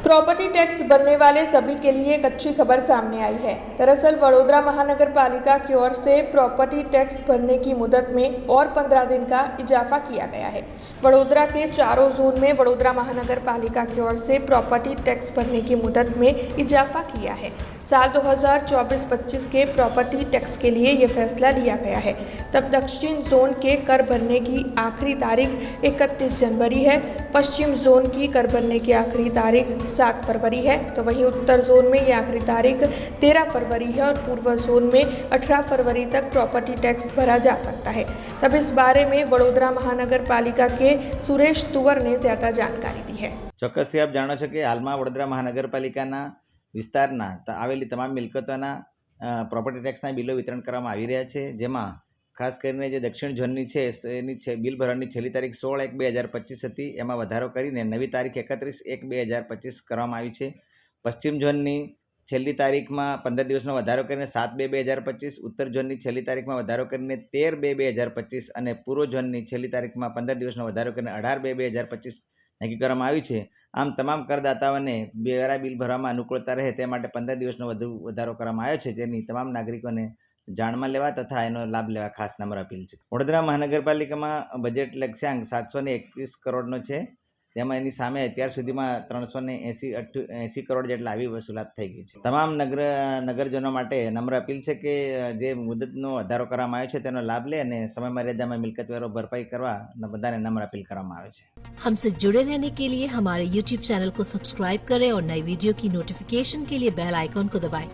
Property tax भरने वाले सभी के लिए एक अच्छी खबर सामने आई है। दरअसल वडोदरा महानगर पालिका की ओर से प्रॉपर्टी टैक्स भरने की मुदत में और 15 दिन का इजाफा किया गया है। वडोदरा के चारों जोन में वडोदरा महानगर पालिका की ओर से प्रॉपर्टी टैक्स भरने की मुदत में इजाफा किया है। साल 2024-25 के प्रॉपर्टी टैक्स के लिए ये फैसला लिया गया है। तब दक्षिण जोन के कर भरने की आखिरी तारीख 31 जनवरी है, पश्चिम जोन की कर भरने की आखिरी तारीख 7 फरवरी है, तो वहीं उत्तर जोन में ये आखिरी तारीख 13 फरवरी है और पूर्व जोन में 18 फरवरी तक प्रॉपर्टी टैक्स भरा जा सकता है। तब इस बारे में वडोदरा महानगर पालिका के सुरेश तुवर ने ज़्यादा जानकारी दी है। ચોક્કસથી આપ જાણો છો કે હાલમાં વડોદરા મહાનગરપાલિકાના વિસ્તારના આવેલી તમામ મિલકતોના પ્રોપર્ટી ટેક્સના બિલો વિતરણ કરવામાં આવી રહ્યા છે, જેમાં ખાસ કરીને જે દક્ષિણ ઝોનની છે એની બિલ ભરવાની છેલ્લી તારીખ 16/1/2025 હતી, એમાં વધારો કરીને નવી તારીખ 31/1/2025 કરવામાં આવી છે। પશ્ચિમ ઝોનની છેલ્લી તારીખમાં 15 દિવસનો વધારો કરીને 7/2/2025, ઉત્તર ઝોનની છેલ્લી તારીખમાં વધારો કરીને 13/2/2025 અને પૂર્વ ઝોનની છેલ્લી તારીખમાં 15 દિવસનો વધારો કરીને 18/2/2025 નક્કી કરવામાં આવી છે। આમ તમામ કરદાતાઓને વેરા બિલ ભરવામાં અનુકૂળતા રહે તે માટે 15 દિવસનો વધારો કરવામાં આવ્યો છે, જેની તમામ નાગરિકોને જાણમાં લેવા તથા એનો લાભ લેવા ખાસ નમ્ર અપીલ છે। વડોદરા મહાનગરપાલિકામાં બજેટ લક્ષ્યાંક 721 કરોડનો છે, તેમાં એની સામે અત્યાર સુધીમાં 380 કરોડ જેટલા આવી વસૂલાત થઈ ગઈ છે। તમામ નગરજનો માટે નમ્ર અપીલ છે કે જે મુદતનો વધારો કરવામાં આવ્યો છે તેનો લાભ લે અને સમય મર્યાદામાં મિલકત વેરો ભરપાઈ કરવા બધાને નમ્ર અપીલ કરવામાં આવે છે। हमसे जुड़े रहने के लिए हमारे YouTube चैनल को सब्सक्राइब करें और नई वीडियो की नोटिफिकेशन के लिए बेल आइकॉन को दबाएं।